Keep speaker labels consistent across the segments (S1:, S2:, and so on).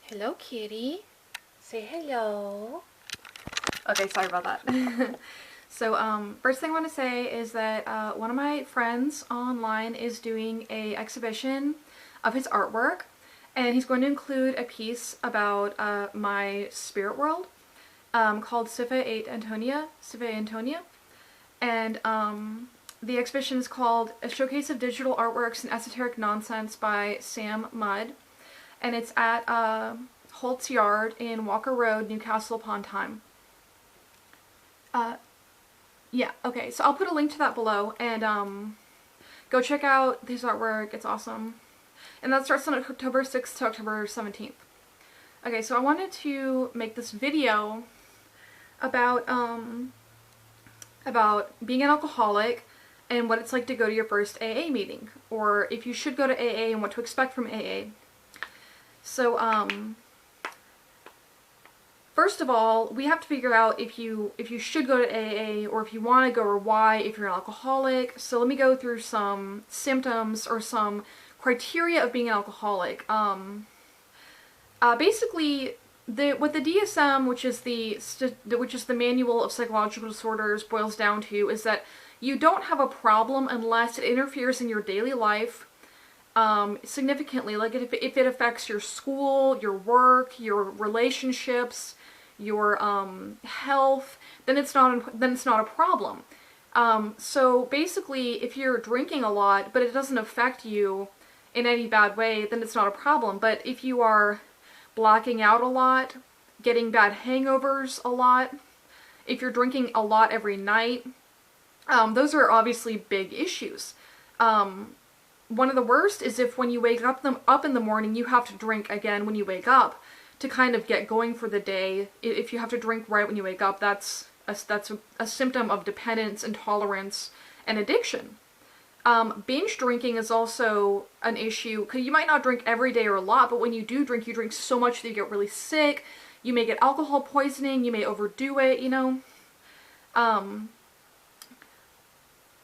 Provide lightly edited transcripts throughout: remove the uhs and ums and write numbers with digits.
S1: Hello, kitty. Say hello. Okay, sorry about that. So, first thing I want to say is that one of my friends online is doing a exhibition of his artwork, and he's going to include a piece about my spirit world called Siffa Antonia, and the exhibition is called A Showcase of Digital Artworks and Esoteric Nonsense by Sam Mudd, and it's at Holt's Yard in Walker Road, Newcastle upon Tyne. Yeah, okay, so I'll put a link to that below, and go check out his artwork. It's awesome. And that starts on October 6th to October 17th. Okay, so I wanted to make this video about being an alcoholic and what it's like to go to your first AA meeting, or if you should go to AA and what to expect from AA. So, first of all, we have to figure out if you should go to AA or if you want to go, or why, if you're an alcoholic. So let me go through some symptoms or some criteria of being an alcoholic. Basically, what the DSM, which is the Manual of Psychological Disorders, boils down to is that you don't have a problem unless it interferes in your daily life significantly. Like if it affects your school, your work, your relationships, your health, then it's not a problem. So basically, if you're drinking a lot but it doesn't affect you in any bad way, then it's not a problem. But if you are blacking out a lot, getting bad hangovers a lot, if you're drinking a lot every night, those are obviously big issues. One of the worst is if when you wake up in the morning, you have to drink again when you wake up to kind of get going for the day. If you have to drink right when you wake up, that's a symptom of dependence, intolerance, and addiction. Binge drinking is also an issue, because you might not drink every day or a lot, but when you do drink, you drink so much that you get really sick. You may get alcohol poisoning, you may overdo it, you know.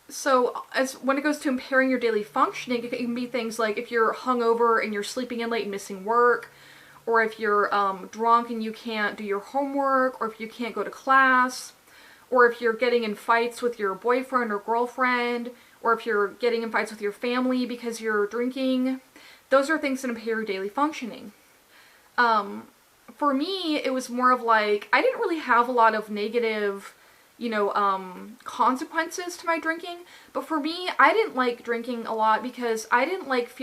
S1: So when it goes to impairing your daily functioning, it can be things like if you're hungover and you're sleeping in late and missing work, or if you're drunk and you can't do your homework, or if you can't go to class, or if you're getting in fights with your boyfriend or girlfriend, or if you're getting in fights with your family because you're drinking. Those are things that impair your daily functioning. For me, it was more of like, I didn't really have a lot of negative, you know, consequences to my drinking, but for me, I didn't like drinking a lot because I didn't like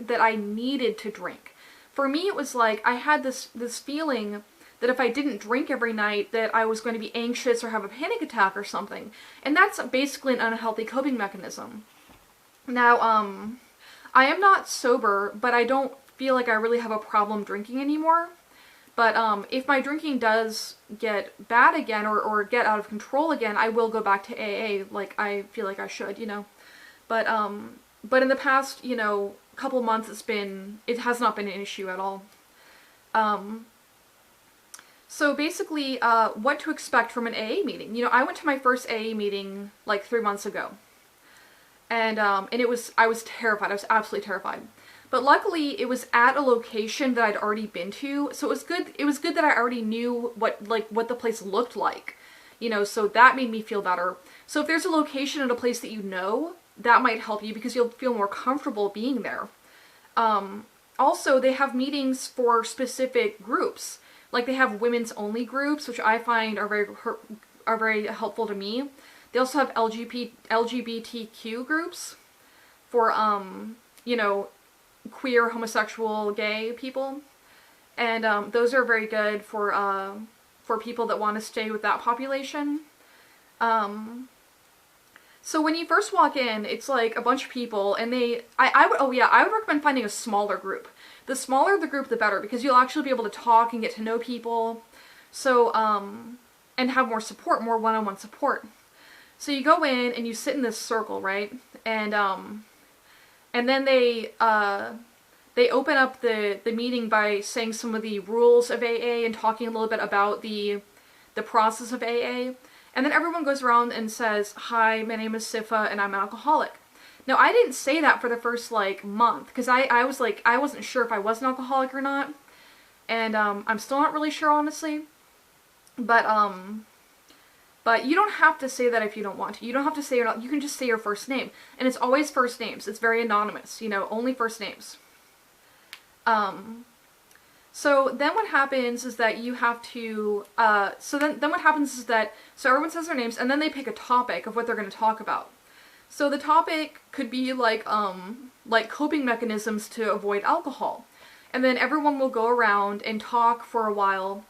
S1: that I needed to drink. For me, it was like, I had this feeling that if I didn't drink every night, that I was going to be anxious or have a panic attack or something. And that's basically an unhealthy coping mechanism. Now, I am not sober, but I don't feel like I really have a problem drinking anymore. But if my drinking does get bad again or get out of control again, I will go back to AA, like I feel like I should, you know. But in the past, you know, couple months, it has not been an issue at all. So basically, what to expect from an AA meeting. You know, I went to my first AA meeting like 3 months ago. And I was terrified. I was absolutely terrified. But luckily, it was at a location that I'd already been to, so it was good that I already knew what the place looked like. You know, so that made me feel better. So if there's a location at a place that you know, that might help you because you'll feel more comfortable being there. Also, they have meetings for specific groups. Like they have women's only groups, which I find are very helpful to me. They also have LGBTQ groups for you know, queer, homosexual, gay people, and those are very good for people that want to stay with that population. So when you first walk in, it's like a bunch of people, and I would recommend finding a smaller group. The smaller the group, the better, because you'll actually be able to talk and get to know people, so, and have more support, more one-on-one support. So you go in, and you sit in this circle, right, and then they open up the meeting by saying some of the rules of AA and talking a little bit about the process of AA. And then everyone goes around and says, "Hi, my name is Siffa and I'm an alcoholic." Now, I didn't say that for the first, like, month, because I was like, I wasn't sure if I was an alcoholic or not. And I'm still not really sure, honestly. But you don't have to say that if you don't want to. You don't have to say your, you can just say your first name. And it's always first names. It's very anonymous, you know, only first names. So then what happens is that you have to, so what happens is that, so everyone says their names and then they pick a topic of what they're going to talk about. So the topic could be like coping mechanisms to avoid alcohol. And then everyone will go around and talk for a while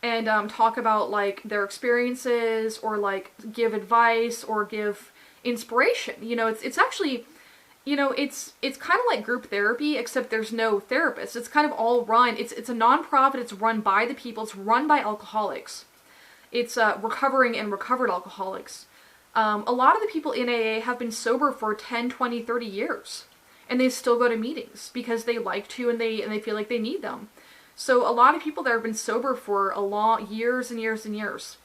S1: and talk about like their experiences or like give advice or give inspiration. You know, it's actually, you know, it's kind of like group therapy, except there's no therapist. It's kind of all run, it's a non-profit, it's run by the people, it's run by alcoholics. It's recovering and recovered alcoholics. A lot of the people in AA have been sober for 10, 20, 30 years. And they still go to meetings because they like to and they feel like they need them. So a lot of people there have been sober for a long, years and years and years.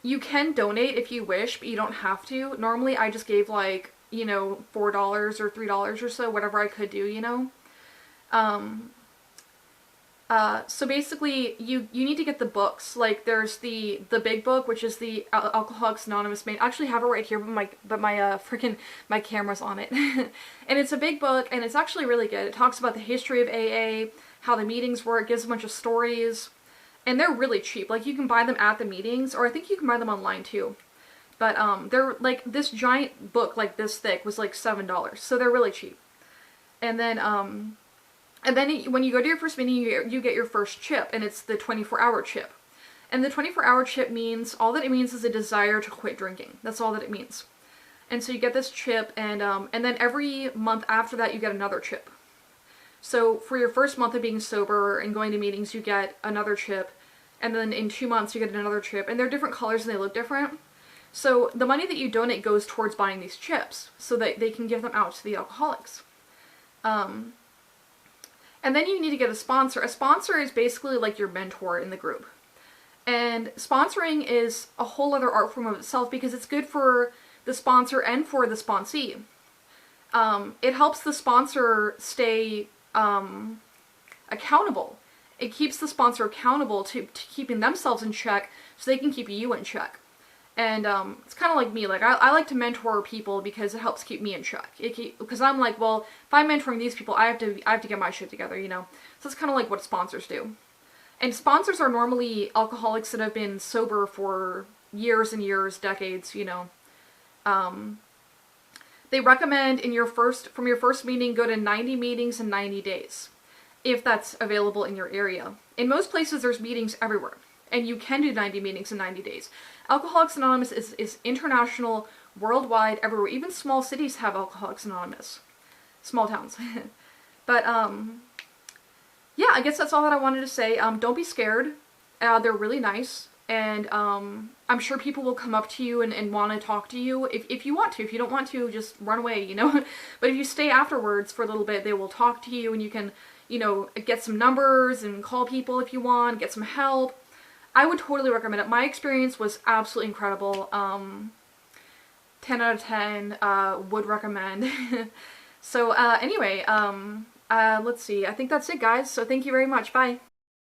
S1: You can donate if you wish, but you don't have to. Normally I just gave like, you know, $4 or $3 or so, whatever I could do, you know. So basically you need to get the books. Like there's the big book, which is the Alcoholics Anonymous main. I actually have it right here, but my camera's on it. And it's a big book and it's actually really good. It talks about the history of AA, how the meetings work, gives a bunch of stories. And they're really cheap. Like you can buy them at the meetings, or I think you can buy them online too. But they're like, this giant book like this thick was like $7. So they're really cheap. And then when you go to your first meeting, you get your first chip, and it's the 24-hour chip. And the 24-hour chip means, all that it means is a desire to quit drinking. That's all that it means. And so you get this chip, and then every month after that you get another chip. So for your first month of being sober and going to meetings, you get another chip, and then in 2 months you get another chip, and they're different colors and they look different. So the money that you donate goes towards buying these chips, so that they can give them out to the alcoholics. And then you need to get a sponsor. A sponsor is basically like your mentor in the group. And sponsoring is a whole other art form of itself because it's good for the sponsor and for the sponsee. It helps the sponsor stay accountable. It keeps the sponsor accountable to keeping themselves in check so they can keep you in check. And it's kind of like me. Like I like to mentor people because it helps keep me in check. Because I'm like, well, if I'm mentoring these people, I have to get my shit together, you know. So it's kind of like what sponsors do. And sponsors are normally alcoholics that have been sober for years and years, decades, you know. They recommend from your first meeting, go to 90 meetings in 90 days, if that's available in your area. In most places, there's meetings everywhere, and you can do 90 meetings in 90 days. Alcoholics Anonymous is international, worldwide, everywhere. Even small cities have Alcoholics Anonymous. Small towns. But, yeah, I guess that's all that I wanted to say. Don't be scared. They're really nice. And I'm sure people will come up to you and want to talk to you if you want to. If you don't want to, just run away, you know. But if you stay afterwards for a little bit, they will talk to you and you can, you know, get some numbers and call people if you want, get some help. I would totally recommend it. My experience was absolutely incredible. 10 out of 10, would recommend. So anyway, let's see. I think that's it, guys. So thank you very much. Bye.